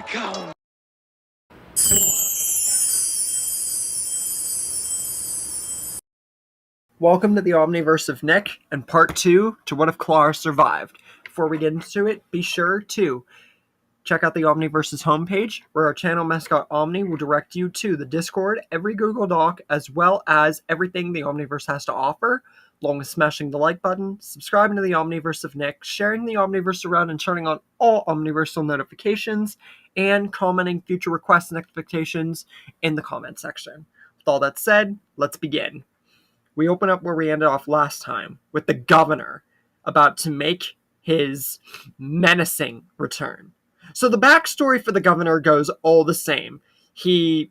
Welcome! Welcome to the Omniverse of Nick and part 2 to What If Clara Survived. Before we get into it, be sure to check out the Omniverse's homepage, where our channel mascot Omni will direct you to the Discord, every Google Doc, as well as everything the Omniverse has to offer, along with smashing the like button, subscribing to the Omniverse of Nick, sharing the Omniverse around and turning on all Omniversal notifications, and commenting future requests and expectations in the comment section. With all that said, let's begin. We open up where we ended off last time, with the governor about to make his menacing return. So the backstory for the governor goes all the same. He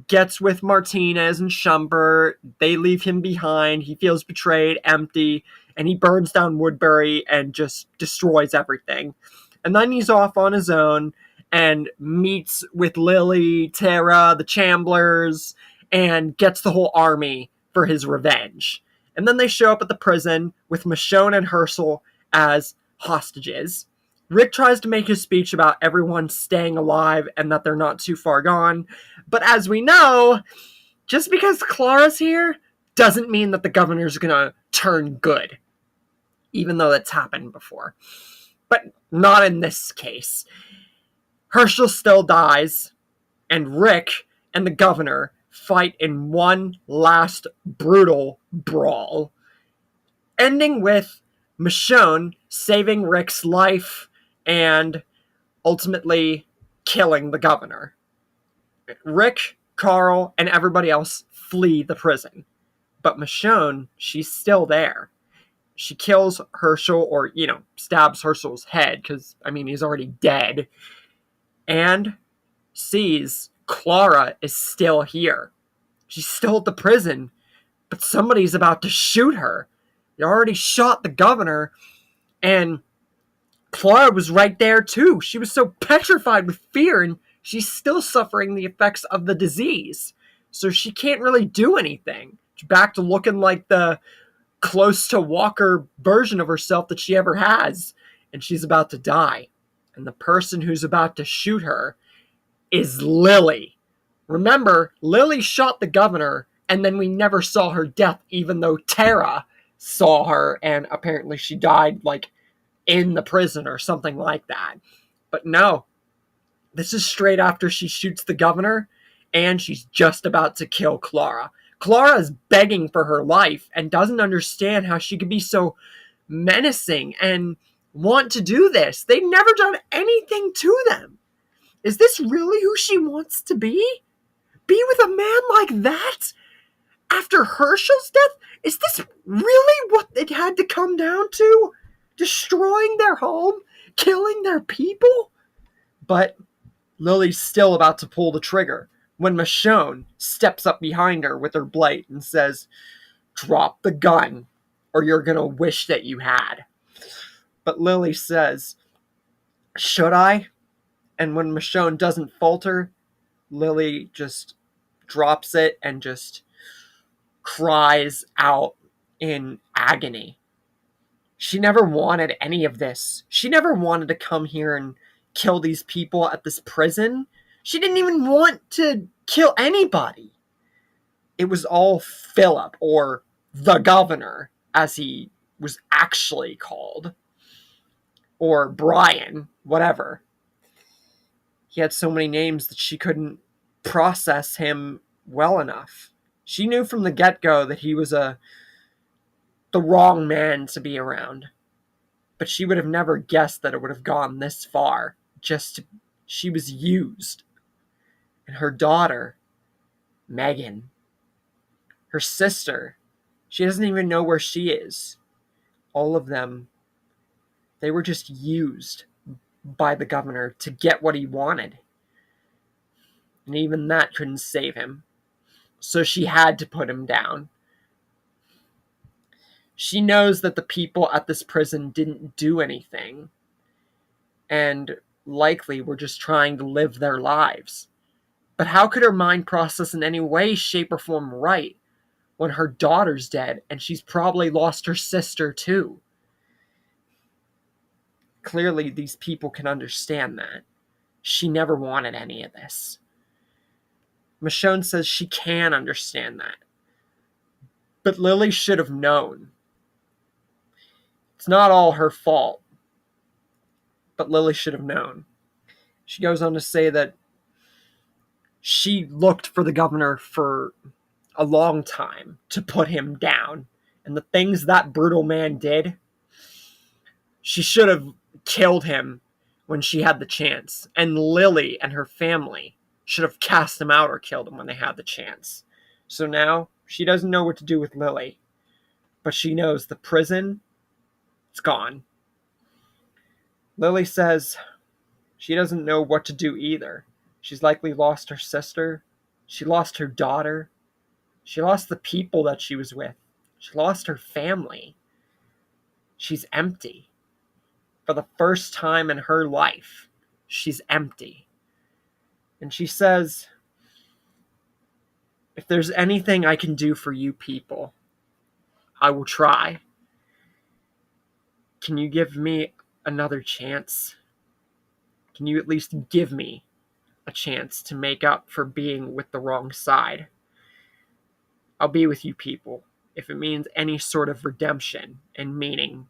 gets with Martinez and Shumpert. They leave him behind. He feels betrayed, empty, and he burns down Woodbury and just destroys everything. And then he's off on his own and meets with Lily, Tara, the Chamblers, and gets the whole army for his revenge. And then they show up at the prison with Michonne and Herschel as hostages. Rick tries to make his speech about everyone staying alive and that they're not too far gone. But as we know, just because Clara's here doesn't mean that the governor's gonna turn good. Even though that's happened before. But not in this case. Herschel still dies, and Rick and the governor fight in one last brutal brawl, ending with Michonne saving Rick's life and ultimately killing the governor. Rick, Carl, and everybody else flee the prison, but Michonne, she's still there. She kills Herschel, or, stabs Herschel's head, because, he's already dead, and sees Clara is still here. She's still at the prison, but somebody's about to shoot her. They already shot the governor, and Clara was right there too. She was so petrified with fear, and she's still suffering the effects of the disease. So she can't really do anything. She's back to looking like the close to Walker version of herself that she ever has, and she's about to die. And the person who's about to shoot her is Lily. Remember, Lily shot the governor, and then we never saw her death, even though Tara saw her, and apparently she died, in the prison or something like that. But no, this is straight after she shoots the governor, and she's just about to kill Clara. Clara is begging for her life and doesn't understand how she could be so menacing and want to do this. They've never done anything to them. Is this really who she wants to be? Be with a man like that? After Herschel's death? Is this really what it had to come down to? Destroying their home? Killing their people? But Lily's still about to pull the trigger when Michonne steps up behind her with her blade and says, "Drop the gun, or you're gonna wish that you had." But Lily says, "Should I?" And when Michonne doesn't falter, Lily just drops it and just cries out in agony. She never wanted any of this. She never wanted to come here and kill these people at this prison. She didn't even want to kill anybody. It was all Philip, or the governor, as he was actually called. Or Brian, whatever. He had so many names that she couldn't process him well enough. She knew from the get-go that he was the wrong man to be around. But she would have never guessed that it would have gone this far. She was used. And her daughter, Megan, her sister, she doesn't even know where she is. All of them, they were just used by the governor to get what he wanted. And even that couldn't save him. So she had to put him down. She knows that the people at this prison didn't do anything, and likely were just trying to live their lives. But how could her mind process in any way, shape, or form right when her daughter's dead and she's probably lost her sister too? Clearly, these people can understand that. she never wanted any of this. Michonne says she can understand that. But Lily should have known. It's not all her fault. But Lily should have known. She goes on to say that she looked for the governor for a long time to put him down. And the things that brutal man did, she should have killed him when she had the chance. And Lily and her family should have cast him out or killed him when they had the chance. So now she doesn't know what to do with Lily. But she knows the prison, it's gone. Lily says she doesn't know what to do either. She's likely lost her sister. She lost her daughter. She lost the people that she was with. She lost her family. She's empty. For the first time in her life, she's empty. And she says, if there's anything I can do for you people, I will try. Can you give me another chance? Can you at least give me a chance to make up for being with the wrong side? I'll be with you people if it means any sort of redemption and meaning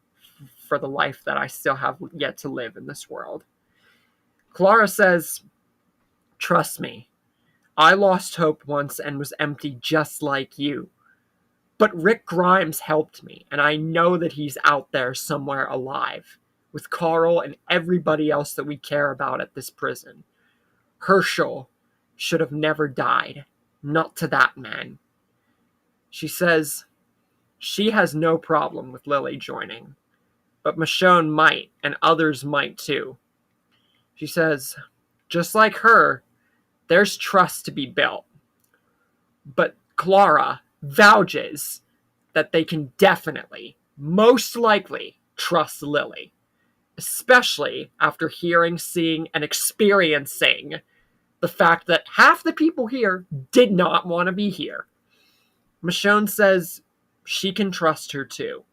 for the life that I still have yet to live in this world. Clara says, trust me, I lost hope once and was empty just like you. But Rick Grimes helped me, and I know that he's out there somewhere alive, with Carl and everybody else that we care about at this prison. Herschel should have never died, not to that man. She says she has no problem with Lily joining, but Michonne might, and others might too. She says, just like her, there's trust to be built. But Clara vouches that they can definitely, most likely, trust Lily, especially after hearing, seeing, and experiencing the fact that half the people here did not want to be here. Michonne says she can trust her too.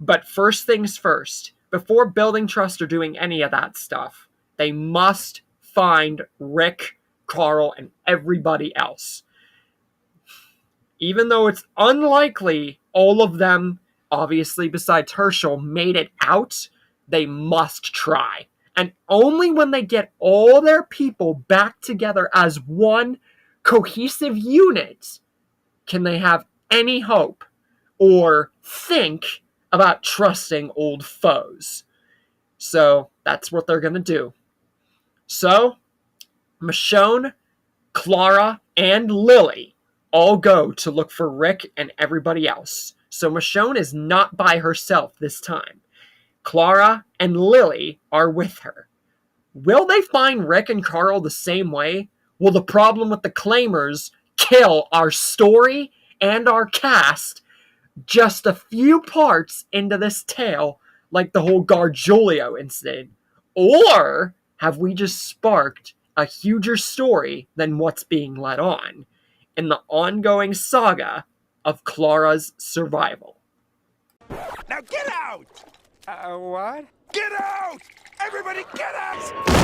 But first things first, before building trust or doing any of that stuff, they must find Rick, Carl, and everybody else. Even though it's unlikely all of them, obviously besides Herschel, made it out, they must try. And only when they get all their people back together as one cohesive unit can they have any hope or think about trusting old foes. So that's what they're going to do. So Michonne, Clara, and Lily all go to look for Rick and everybody else. So Michonne is not by herself this time. Clara and Lily are with her. Will they find Rick and Carl the same way? Will the problem with the claimers kill our story and our cast just a few parts into this tale, like the whole Gargiulo incident? Or have we just sparked a huger story than what's being led on in the ongoing saga of Clara's survival? Now get out! What? Get out! Everybody get out!